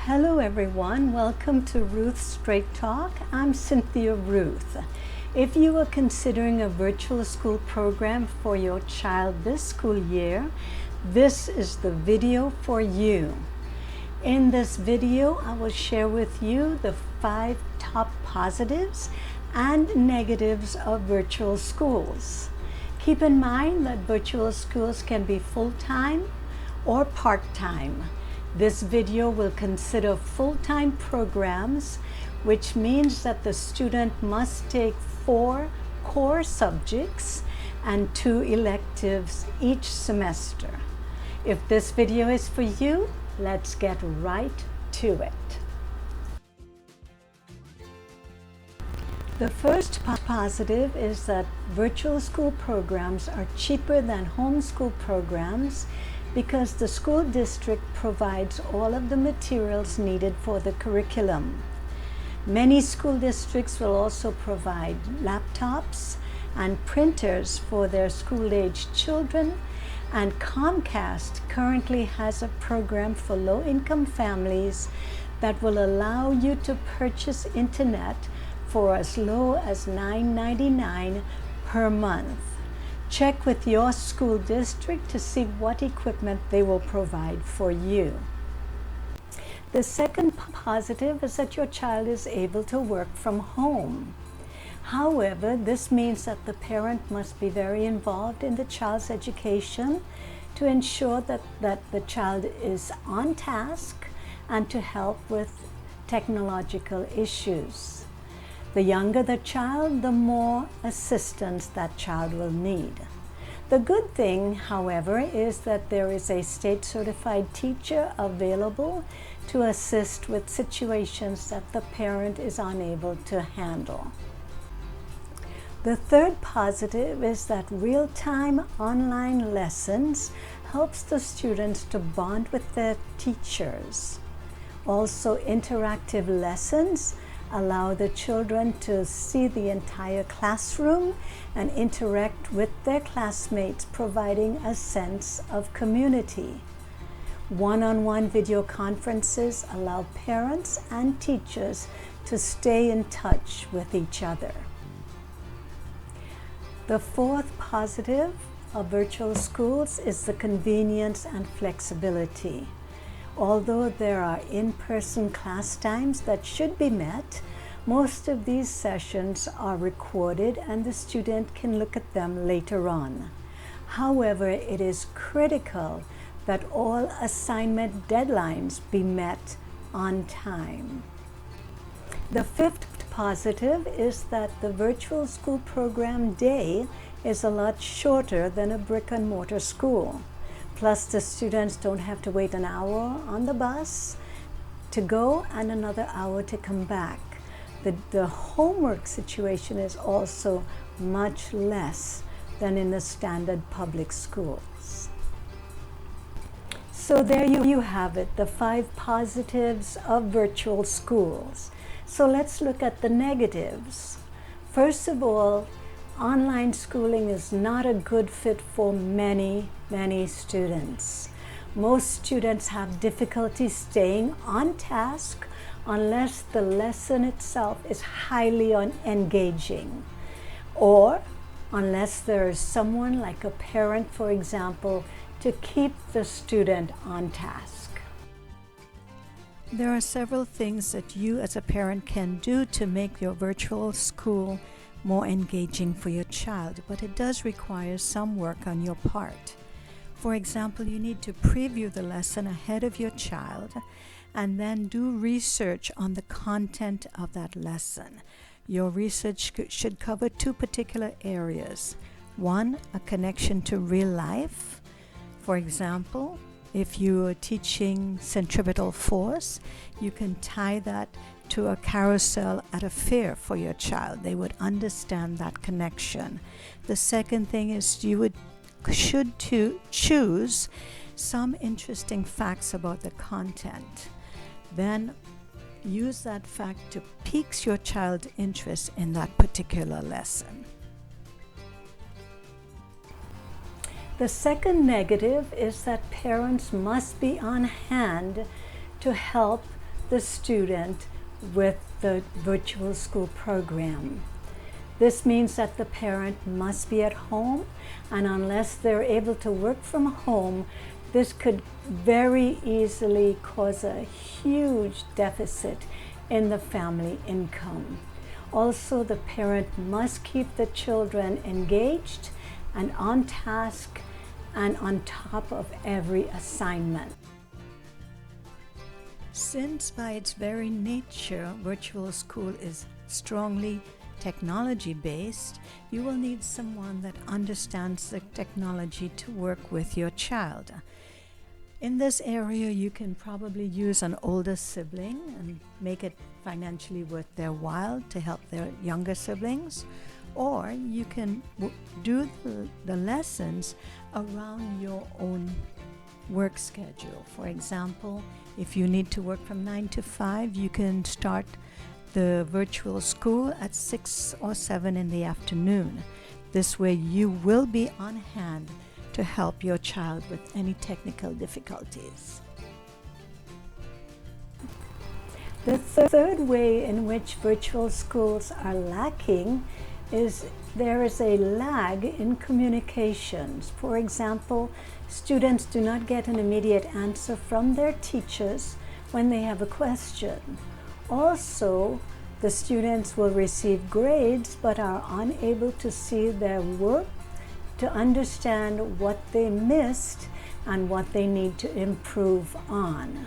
Hello everyone, welcome to Ruth's Straight Talk. I'm Cynthia Ruth. If you are considering a virtual school program for your child this school year, this is the video for you. In this video, I will share with you the 5 top positives and negatives of virtual schools. Keep in mind that virtual schools can be full-time or part-time. This video will consider full-time programs, which means that the student must take 4 core subjects and 2 electives each semester. If this video is for you, let's get right to it. The first positive is that virtual school programs are cheaper than homeschool programs because the school district provides all of the materials needed for the curriculum. Many school districts will also provide laptops and printers for their school-aged children, and Comcast currently has a program for low-income families that will allow you to purchase internet for as low as $9.99 per month. Check with your school district to see what equipment they will provide for you. The second positive is that your child is able to work from home. However, this means that the parent must be very involved in the child's education to ensure that the child is on task and to help with technological issues. The younger the child, the more assistance that child will need. The good thing, however, is that there is a state-certified teacher available to assist with situations that the parent is unable to handle. The third positive is that real-time online lessons helps the students to bond with their teachers. Also, interactive lessons allow the children to see the entire classroom and interact with their classmates, providing a sense of community. One-on-one video conferences allow parents and teachers to stay in touch with each other. The fourth positive of virtual schools is the convenience and flexibility. Although there are in-person class times that should be met, most of these sessions are recorded and the student can look at them later on. However, it is critical that all assignment deadlines be met on time. The fifth positive is that the virtual school program day is a lot shorter than a brick-and-mortar school. Plus, the students don't have to wait an hour on the bus to go and another hour to come back. The homework situation is also much less than in the standard public schools. So there you have it, the 5 positives of virtual schools. So let's look at the negatives. First of all, online schooling is not a good fit for many students. Most students have difficulty staying on task unless the lesson itself is highly engaging, or unless there is someone like a parent, for example, to keep the student on task. There are several things that you as a parent can do to make your virtual school more engaging for your child, but it does require some work on your part. For example, you need to preview the lesson ahead of your child and then do research on the content of that lesson. Your research should cover 2 particular areas. One, a connection to real life. For example, if you are teaching centripetal force, you can tie that to a carousel at a fair for your child. They would understand that connection. The second thing is you should choose some interesting facts about the content. Then use that fact to pique your child's interest in that particular lesson. The second negative is that parents must be on hand to help the student with the virtual school program. This means that the parent must be at home, and unless they're able to work from home, this could very easily cause a huge deficit in the family income. Also, the parent must keep the children engaged and on task and on top of every assignment. Since by its very nature, virtual school is strongly technology-based, you will need someone that understands the technology to work with your child. In this area, you can probably use an older sibling and make it financially worth their while to help their younger siblings, or you can do the lessons around your own work schedule. For example, if you need to work from 9 to 5, you can start the virtual school at 6 or 7 in the afternoon. This way you will be on hand to help your child with any technical difficulties. The third way in which virtual schools are lacking is there is a lag in communications. For example, students do not get an immediate answer from their teachers when they have a question. Also, the students will receive grades but are unable to see their work, to understand what they missed and what they need to improve on.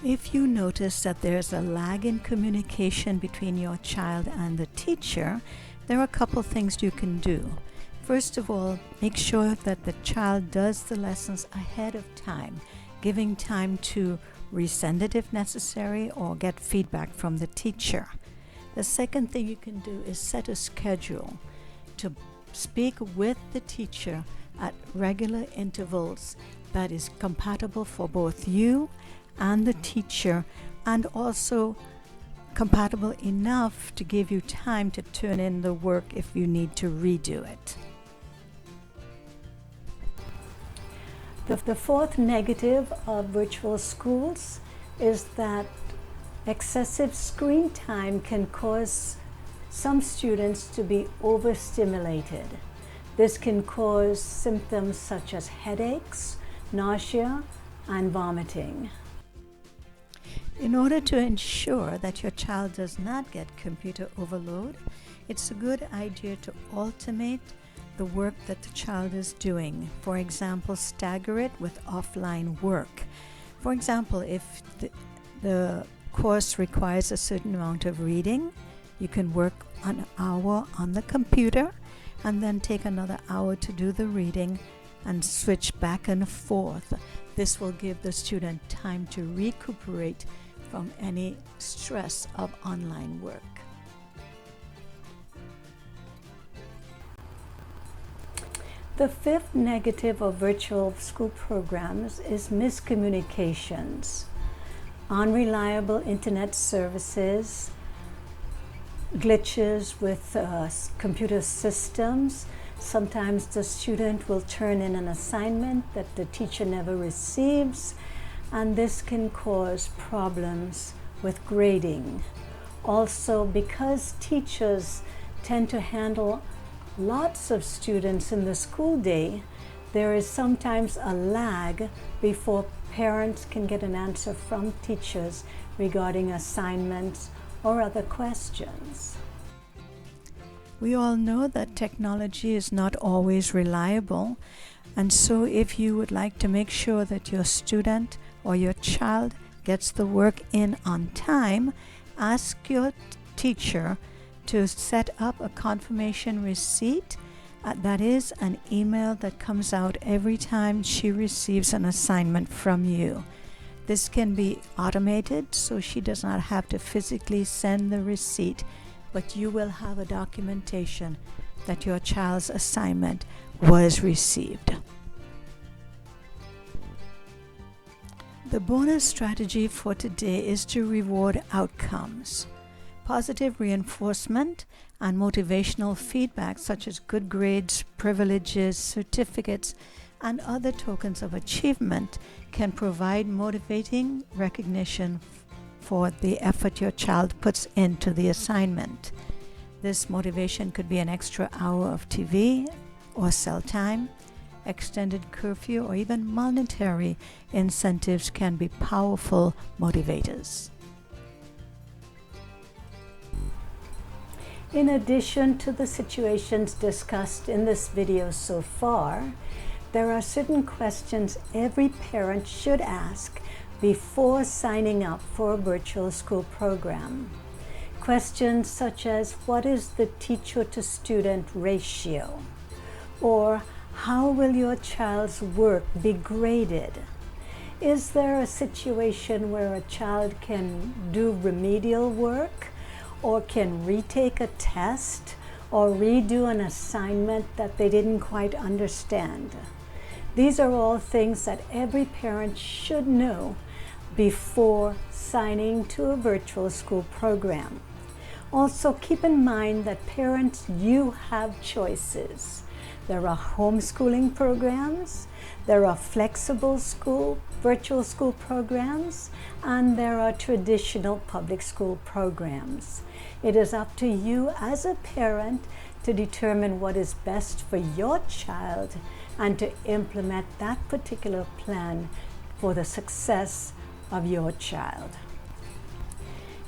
If you notice that there's a lag in communication between your child and the teacher, there are a couple things you can do. First of all, make sure that the child does the lessons ahead of time, giving time to resend it if necessary or get feedback from the teacher. The second thing you can do is set a schedule to speak with the teacher at regular intervals that is compatible for both you and the teacher, and also compatible enough to give you time to turn in the work if you need to redo it. The fourth negative of virtual schools is that excessive screen time can cause some students to be overstimulated. This can cause symptoms such as headaches, nausea, and vomiting. In order to ensure that your child does not get computer overload, it's a good idea to alternate the work that the child is doing. For example, stagger it with offline work. For example, if the course requires a certain amount of reading, you can work an hour on the computer and then take another hour to do the reading and switch back and forth. This will give the student time to recuperate from any stress of online work. The fifth negative of virtual school programs is miscommunications. Unreliable internet services, glitches with computer systems. Sometimes the student will turn in an assignment that the teacher never receives, and this can cause problems with grading. Also, because teachers tend to handle lots of students in the school day, there is sometimes a lag before parents can get an answer from teachers regarding assignments or other questions. We all know that technology is not always reliable, and so if you would like to make sure that your student or your child gets the work in on time, ask your teacher to set up a confirmation receipt. That is an email that comes out every time she receives an assignment from you. This can be automated, so she does not have to physically send the receipt, but you will have a documentation that your child's assignment was received. The bonus strategy for today is to reward outcomes. Positive reinforcement and motivational feedback such as good grades, privileges, certificates, and other tokens of achievement can provide motivating recognition for the effort your child puts into the assignment. This motivation could be an extra hour of TV or cell time. Extended curfew or even monetary incentives can be powerful motivators. In addition to the situations discussed in this video so far, there are certain questions every parent should ask before signing up for a virtual school program. Questions such as, what is the teacher to student ratio? Or, how will your child's work be graded? Is there a situation where a child can do remedial work, or can retake a test, or redo an assignment that they didn't quite understand? These are all things that every parent should know before signing to a virtual school program. Also, keep in mind that parents, you have choices. There are homeschooling programs, there are flexible school, virtual school programs, and there are traditional public school programs. It is up to you as a parent to determine what is best for your child and to implement that particular plan for the success of your child.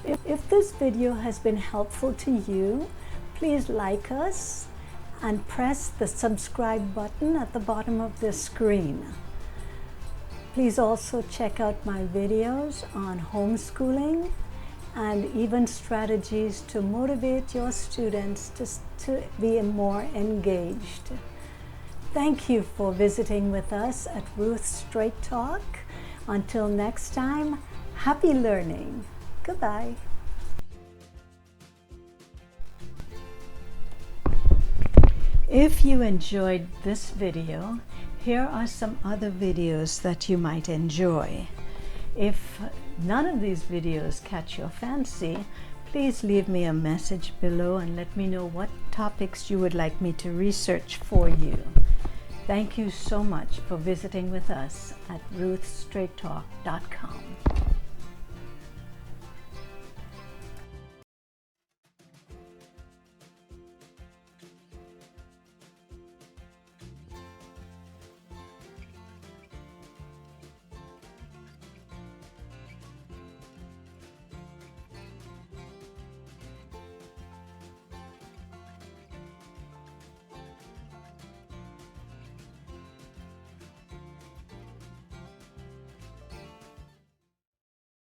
If this video has been helpful to you, please like us and press the subscribe button at the bottom of the screen. Please also check out my videos on homeschooling and even strategies to motivate your students to be more engaged. Thank you for visiting with us at Ruth Straight Talk. Until next time, happy learning. Goodbye. If you enjoyed this video, here are some other videos that you might enjoy. If none of these videos catch your fancy, please leave me a message below and let me know what topics you would like me to research for you. Thank you so much for visiting with us at ruthstraighttalk.com.